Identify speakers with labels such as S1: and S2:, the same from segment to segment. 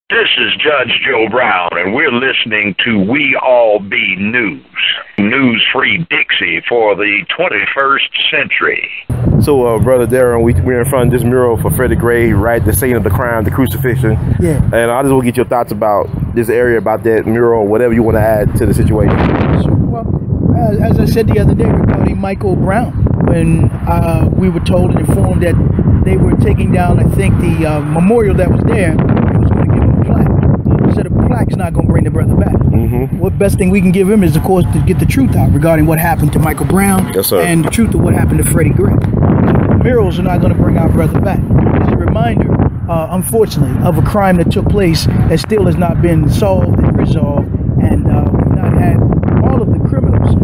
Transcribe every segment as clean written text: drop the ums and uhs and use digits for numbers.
S1: This is Judge Joe Brown, and we're listening to We All Be News. News-free Dixie for the 21st century.
S2: So, Brother Daren, we're in front of this mural for Freddie Gray, right? The scene of the crime, the crucifixion.
S3: Yeah.
S2: And I just want to get your thoughts about this area, about that mural, whatever you want to add to the situation.
S3: Sure. Well, as I said the other day regarding Michael Brown, when we were told and informed that they were taking down, I think, the memorial that was there, it was going to give him a plaque. So the plaque's not going to bring the brother back.
S2: Mm-hmm.
S3: What best thing we can give him is, of course, to get the truth out regarding what happened to Michael Brown.
S2: Yes, sir.
S3: And the truth of what happened to Freddie Gray. Murals are not going to bring our brother back. It's a reminder, unfortunately, of a crime that took place that still has not been solved and resolved, and we've not had all of the criminals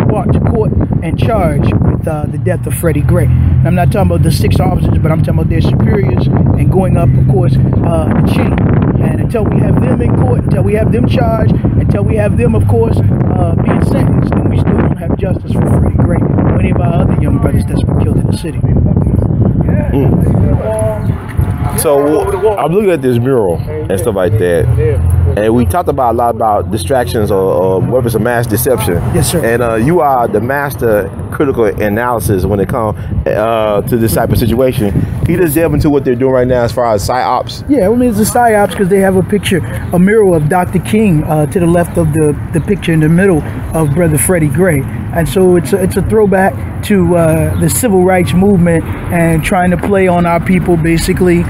S3: brought to court and charged with the death of Freddie Gray. And I'm not talking about the 6 officers, but I'm talking about their superiors and going up, of course, the chain. And until we have them in court, until we have them charged, until we have them, of course, being sentenced, then we still don't have justice for Freddie Gray or any of our other young brothers that's been killed in the city.
S2: So I'm looking at this mural and stuff like that, and we talked about a lot about distractions or weapons of mass deception.
S3: Yes, sir.
S2: And you are the master critical analysis when it comes to this type of situation. Can you just delve into what they're doing right now as far as psyops?
S3: Yeah, I mean, it's a psyops because they have a picture, a mural of Dr. King to the left of the picture in the middle of Brother Freddie Gray. And so it's a throwback to the civil rights movement and trying to play on our people, basically,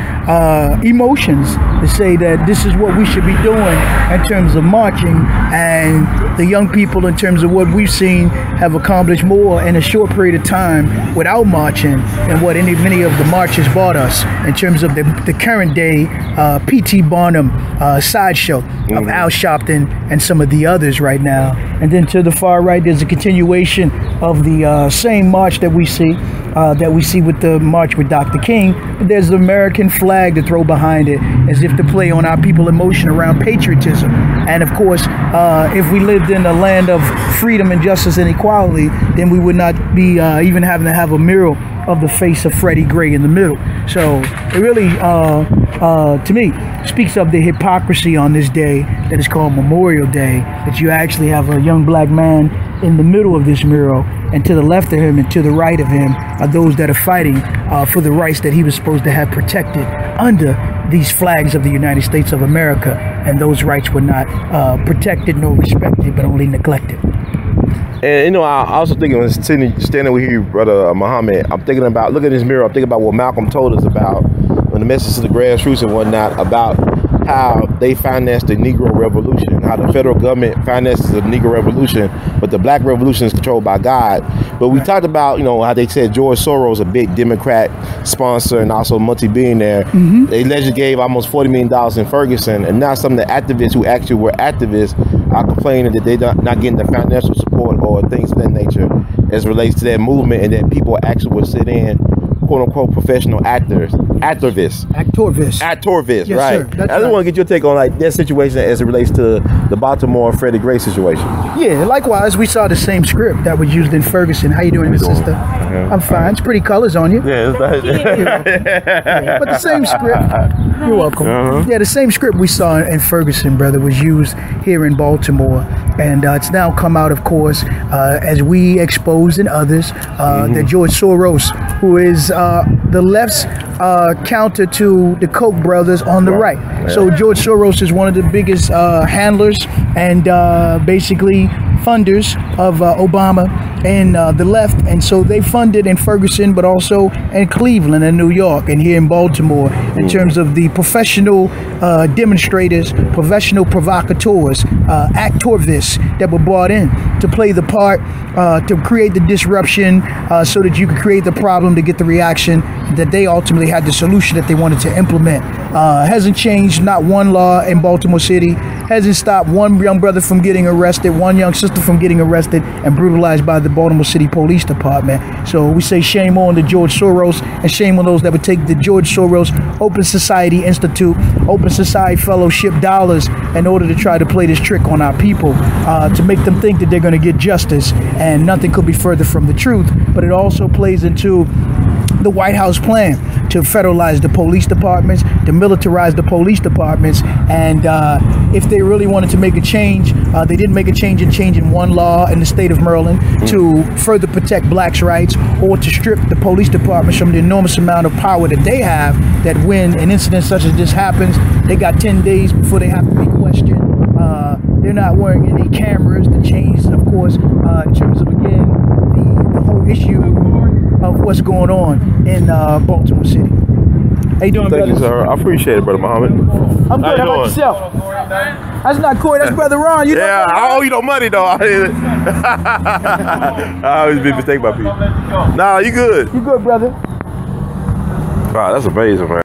S3: emotions, to say that this is what we should be doing in terms of marching, and the young people, in terms of what we've seen, have accomplished more in a short period of time without marching than what many of the marches brought us in terms of the current day P.T. Barnum sideshow of Al Sharpton and some of the others right now. And then to the far right, there's a continuation of the same march that we see with the march with Dr. King. But there's the American flag to throw behind it, as if to play on our people emotion around patriotism. And of course, if we lived in a land of freedom and justice and equality, then we would not be even having to have a mural of the face of Freddie Gray in the middle. So it really, to me, speaks of the hypocrisy on this day that is called Memorial Day, that you actually have a young black man in the middle of this mural, and to the left of him and to the right of him are those that are fighting for the rights that he was supposed to have protected under these flags of the United States of America, and those rights were not protected nor respected, but only neglected.
S2: And you know, I also thinking when standing with you, Brother Muhammad, I'm thinking about, look at this mirror, I'm thinking about what Malcolm told us about when the message to the grassroots and whatnot, about how they financed the Negro Revolution, how the federal government finances the Negro Revolution, but the Black Revolution is controlled by God. But we talked about, you know, how they said George Soros, a big Democrat sponsor and also multi-billionaire, they allegedly gave almost $40 million in Ferguson, and now some of the activists who actually were activists are complaining that they're not getting the financial support or things of that nature as relates to that movement, and that people actually would sit in, quote-unquote, professional actors, activists,
S3: yes,
S2: right? I just want to get your take on like that situation as it relates to the Baltimore Freddie Gray situation.
S3: Yeah, likewise, we saw the same script that was used in Ferguson. How you doing, Miss Sister? Yeah. I'm fine. It's pretty colors on you.
S2: Yeah,
S3: but the same script. You're welcome. Yeah, the same script we saw in Ferguson, brother, was used here in Baltimore, and it's now come out, of course, as we expose and others, that George Soros, who is the left's counter to the Koch brothers on the right. Yeah. So George Soros is one of the biggest handlers and basically funders of Obama and the left, and so they funded in Ferguson, but also in Cleveland and New York and here in Baltimore in terms of the professional demonstrators, professional provocateurs, activists that were brought in to play the part, to create the disruption, so that you could create the problem to get the reaction that they ultimately had the solution that they wanted to implement. Hasn't changed not one law in Baltimore City, hasn't stopped one young brother from getting arrested, one young sister from getting arrested and brutalized by the Baltimore City Police Department. So we say shame on the George Soros, and shame on those that would take the George Soros Open Society Institute, Open Society Fellowship dollars in order to try to play this trick on our people, to make them think that they're going to get justice, and nothing could be further from the truth. But it also plays into the White House plan to federalize the police departments, to militarize the police departments, and if they really wanted to make a change, they didn't make a change in changing one law in the state of Maryland to further protect blacks' rights, or to strip the police departments from the enormous amount of power that they have, that when an incident such as this happens, they got 10 days before they have to be questioned. They're not wearing any cameras. The change, of course, in terms of, again, the whole issue of what's going on in Baltimore City. How you doing, brother?
S2: Thank you, sir. I appreciate it, Brother Muhammad.
S3: I'm good. How about yourself? That's not Corey. That's Brother Ron. You know
S2: I owe you no money, though. I always be mistaken by people. Nah, you good.
S3: You good, brother?
S2: Wow, that's amazing, man.